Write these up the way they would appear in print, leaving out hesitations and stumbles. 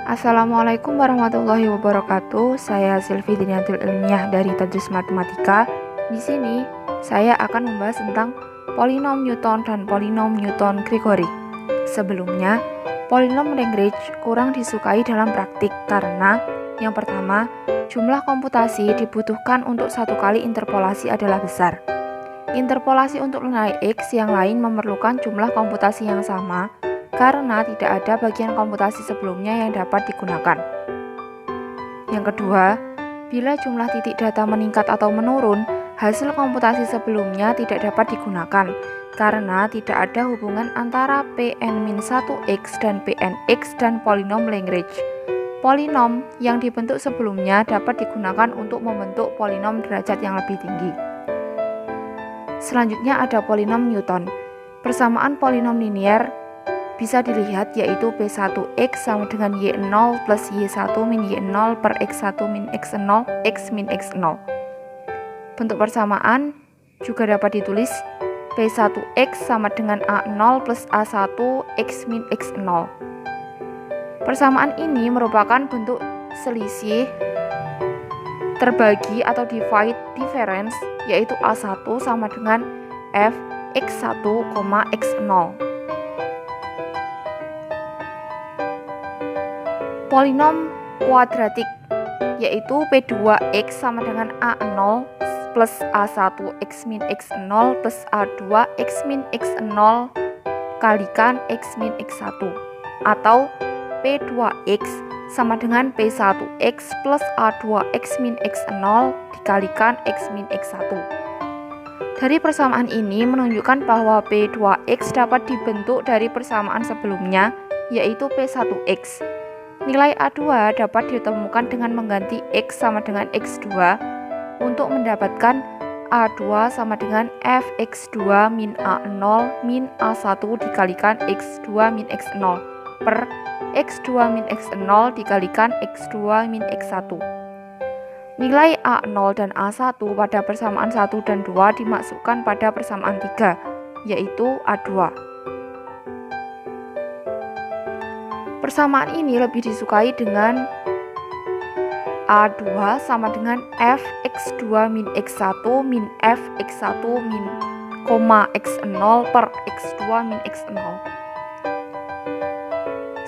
Assalamualaikum warahmatullahi wabarakatuh. Saya Silvi Diniatul Ilmiah dari Tadris Matematika. Di sini saya akan membahas tentang polinom Newton dan polinom Newton-Gregory. Sebelumnya, polinom Lagrange kurang disukai dalam praktik karena yang pertama, jumlah komputasi dibutuhkan untuk satu kali interpolasi adalah besar. Interpolasi untuk nilai X yang lain memerlukan jumlah komputasi yang sama karena tidak ada bagian komputasi sebelumnya yang dapat digunakan. Yang kedua, bila jumlah titik data meningkat atau menurun, hasil komputasi sebelumnya tidak dapat digunakan karena tidak ada hubungan antara Pn-1x dan Pnx dan polinom Lagrange. Polinom yang dibentuk sebelumnya dapat digunakan untuk membentuk polinom derajat yang lebih tinggi. Selanjutnya ada polinom Newton. Persamaan polinom linier bisa dilihat yaitu P1x sama dengan Y0 plus Y1 min Y0 per X1 min X0 X min X0. Bentuk persamaan juga dapat ditulis P1x sama dengan A0 plus A1 X min X0. Persamaan ini merupakan bentuk selisih terbagi atau divide difference yaitu A1 sama dengan F X1, X0. Polinom kuadratik yaitu P2x sama dengan A0 plus A1 X min X0 plus A2 X min X0 kalikan X min X1 atau P2x sama dengan P1x plus A2 X min X0 dikalikan X min X1. Dari persamaan ini menunjukkan bahwa P2x dapat dibentuk dari persamaan sebelumnya yaitu P1x. Nilai A2 dapat ditemukan dengan mengganti X sama dengan X2 untuk mendapatkan A2 sama dengan Fx2 min A0 min A1 dikalikan X2 min X0 per X2 min X0 dikalikan X2 min X1. Nilai A0 dan A1 pada persamaan 1 dan 2 dimasukkan pada persamaan 3, yaitu A2. Persamaan ini lebih disukai dengan A2 sama dengan Fx2 min X1 min Fx1 min, X0 per X2 min X0.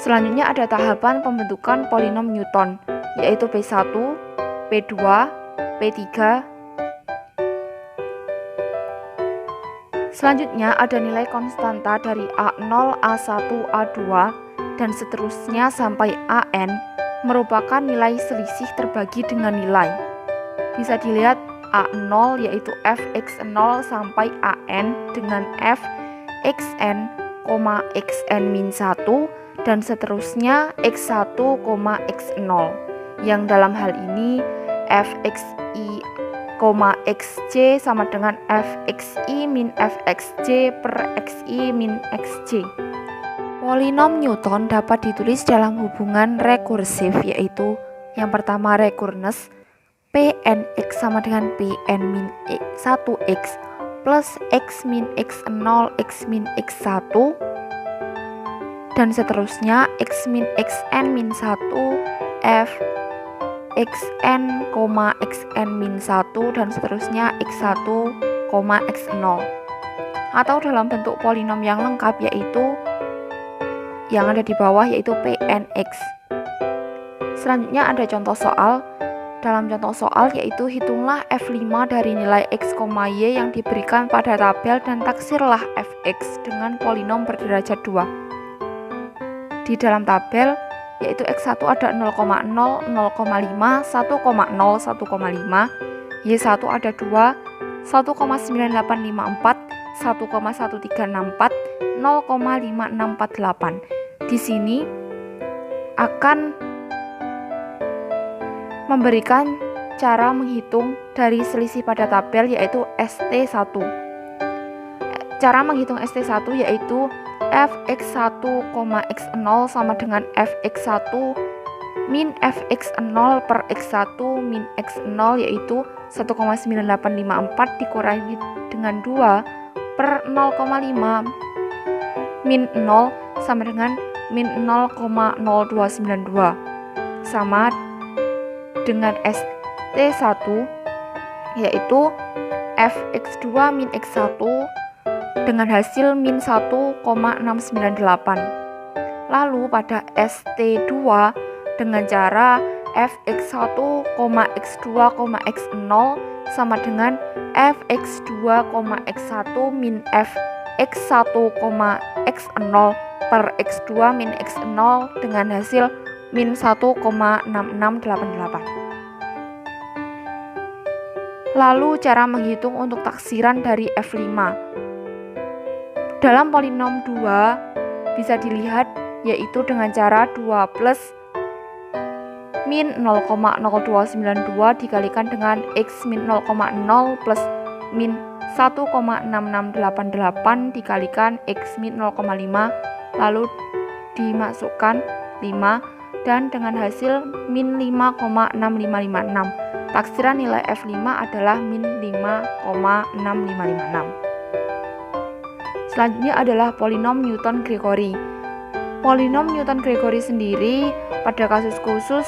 Selanjutnya ada tahapan pembentukan polinom Newton, yaitu P1, P2, P3. Selanjutnya ada nilai konstanta dari A0, A1, A2, dan seterusnya sampai AN merupakan nilai selisih terbagi dengan nilai. Bisa dilihat A0 yaitu Fx0 sampai AN dengan Fxn, Xn min 1 dan seterusnya X1, X0 yang dalam hal ini Fxi, Xj sama dengan Fxi min Fxj per Xi min Xj. Polinom Newton dapat ditulis dalam hubungan rekursif yaitu yang pertama recurrence Pnx sama dengan Pn min 1x plus X min X0 X min X1 dan seterusnya X min Xn min 1 F Xn, Xn min 1 dan seterusnya X1, X0 atau dalam bentuk polinom yang lengkap yaitu yang ada di bawah yaitu Pnx. Selanjutnya ada contoh soal. Dalam contoh soal yaitu hitunglah F5 dari nilai X, Y yang diberikan pada tabel dan taksirlah Fx dengan polinom berderajat 2. Di dalam tabel yaitu X1 ada 0,0, 0,5, 1,0, 1,5, Y1 ada 2, 1,9854, 1,1364, 0,5648. Di sini akan memberikan cara menghitung dari selisih pada tabel yaitu ST1. Cara menghitung ST1 yaitu Fx1, X0 sama dengan Fx1 min Fx0 per X1 min X0 yaitu 1,9854 dikurangi dengan 2 per 0,5 min 0 sama dengan min 0,0292 sama dengan ST1 yaitu fx2 min x1 dengan hasil min 1,698. Lalu pada ST2 dengan cara fx1, x2, x0 sama dengan fx2, x1 min fx1, x0 per x2 min x0 dengan hasil min 1,6688. Lalu cara menghitung untuk taksiran dari F5. Dalam polinom 2 bisa dilihat yaitu dengan cara 2 plus min 0,0292 dikalikan dengan x min 0,0 plus min 1,6688 dikalikan x min 0,5 lalu dimasukkan 5 dan dengan hasil min 5,6556. Taksiran nilai F5 adalah min 5,6556. Selanjutnya adalah polinom Newton-Gregory. Polinom Newton-Gregory sendiri pada kasus khusus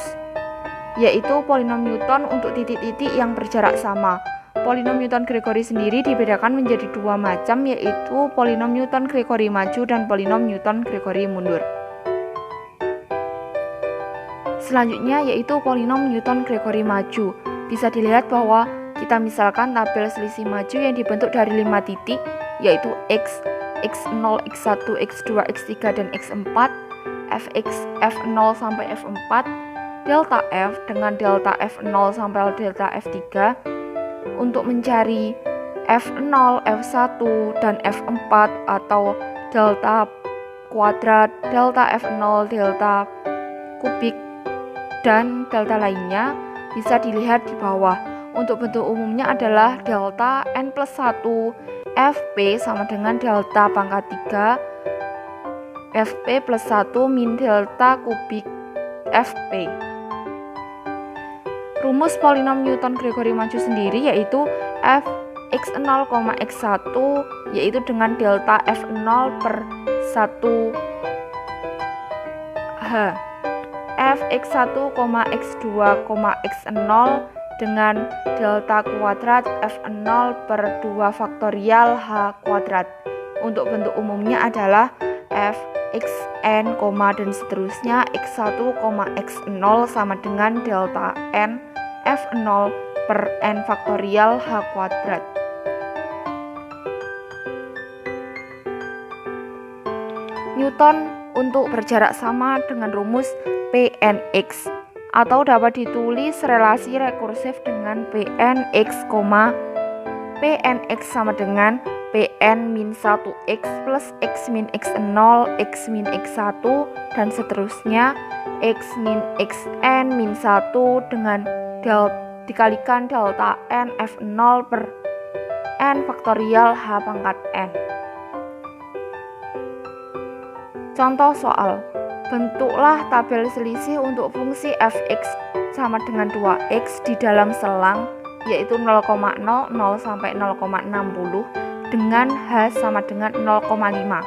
yaitu polinom Newton untuk titik-titik yang berjarak sama. Polinom Newton-Gregory sendiri dibedakan menjadi dua macam yaitu polinom Newton-Gregory maju dan polinom Newton-Gregory mundur. Selanjutnya yaitu polinom Newton-Gregory maju. Bisa dilihat bahwa kita misalkan tabel selisih maju yang dibentuk dari 5 titik yaitu x, x0, x1, x2, x3 dan x4, fx, f0 sampai f4, delta f dengan delta f0 sampai delta f3. Untuk mencari f0, f1 dan f4 atau delta kuadrat, delta f0, delta kubik dan delta lainnya bisa dilihat di bawah. Untuk bentuk umumnya adalah delta n plus 1 fp sama dengan delta pangkat 3 fp plus 1 min delta kubik fp. Rumus polinom Newton-Gregory maju sendiri yaitu fx0, x1 yaitu dengan delta f0 per 1 h, fx1, x2, x0 dengan delta kuadrat f0 per 2 faktorial h kuadrat. Untuk bentuk umumnya adalah fxn, dan seterusnya x1, x0 sama dengan delta n f0 per n faktorial h kuadrat. Newton untuk berjarak sama dengan rumus Pnx atau dapat ditulis relasi rekursif dengan Pnx, Pnx sama dengan Pn min 1x plus x min x0, x min x1 dan seterusnya x min xn min 1 dengan dikalikan delta n f0 per n faktorial h pangkat n. Contoh soal, bentuklah tabel selisih untuk fungsi fx sama dengan 2x di dalam selang yaitu 0,00 sampai 0,60 dengan h sama dengan 0,5.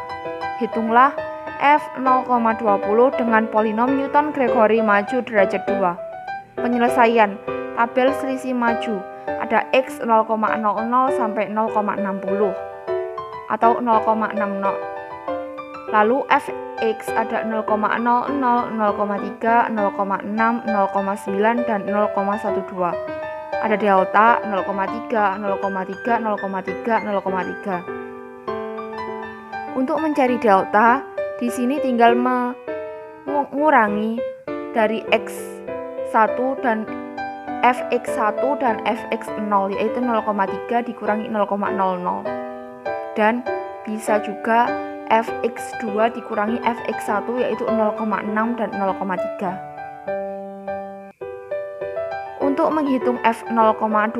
Hitunglah f0,20 dengan polinom Newton-Gregory maju derajat 2. Penyelesaian tabel selisih maju ada x 0,00 sampai 0,60 atau 0,60. Lalu fx ada 0,00, 0,3, 0,6, 0,9 dan 0,12. Ada delta 0,3, 0,3, 0,3, 0,3. Untuk mencari delta, di sini tinggal mengurangi dari x1 dan fx1 dan fx0 yaitu 0,3 dikurangi 0,00 dan bisa juga fx2 dikurangi fx1 yaitu 0,6 dan 0,3. Untuk menghitung f0,20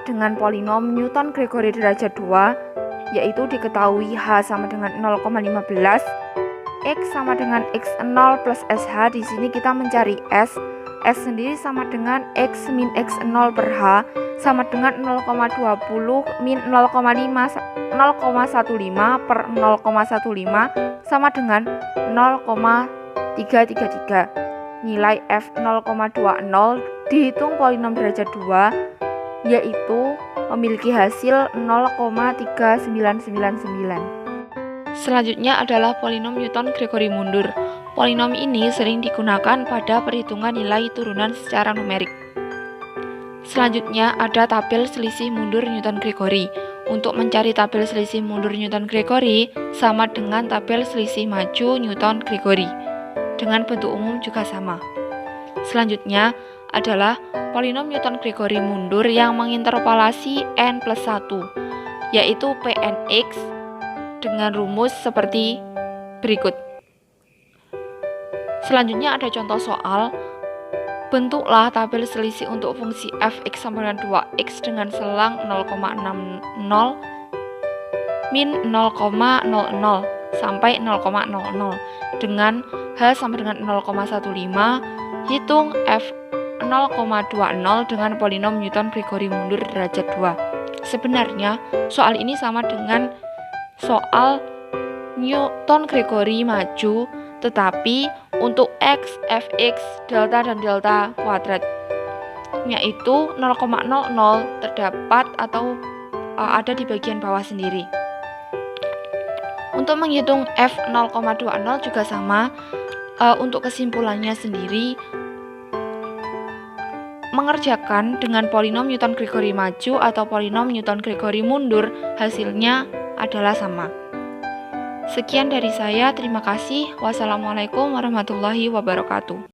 dengan polinom Newton-Gregory derajat 2 yaitu diketahui h sama dengan 0,15, x sama dengan x0 plus sh. Di sini kita mencari s S sendiri sama dengan X min X0 per H sama dengan 0,20 min 0,15 per 0,15 sama dengan 0,333. Nilai F 0,20 dihitung polinom derajat 2 yaitu memiliki hasil 0,3999. Selanjutnya adalah polinom Newton-Gregory mundur. Polinom ini sering digunakan pada perhitungan nilai turunan secara numerik. Selanjutnya ada tabel selisih mundur Newton-Gregory. Untuk mencari tabel selisih mundur Newton-Gregory sama dengan tabel selisih maju Newton-Gregory. Dengan bentuk umum juga sama. Selanjutnya adalah polinom Newton-Gregory mundur yang menginterpolasi n plus 1, yaitu Pnx dengan rumus seperti berikut. Selanjutnya ada contoh soal. Bentuklah tabel selisih untuk fungsi fx sama dengan 2x dengan selang 0,60 min 0,00 sampai 0,00 dengan h sama dengan 0,15. Hitung f 0,20 dengan polinom Newton-Gregory mundur derajat 2. Sebenarnya soal ini sama dengan soal Newton-Gregory maju, tetapi untuk x, fx, delta, dan delta kuadrat, yaitu 0,00 terdapat atau ada di bagian bawah sendiri. Untuk menghitung f 0,20 juga sama. Untuk kesimpulannya sendiri, mengerjakan dengan polinom Newton-Gregory maju atau polinom Newton-Gregory mundur, hasilnya adalah sama. Sekian dari saya, terima kasih. Wassalamualaikum warahmatullahi wabarakatuh.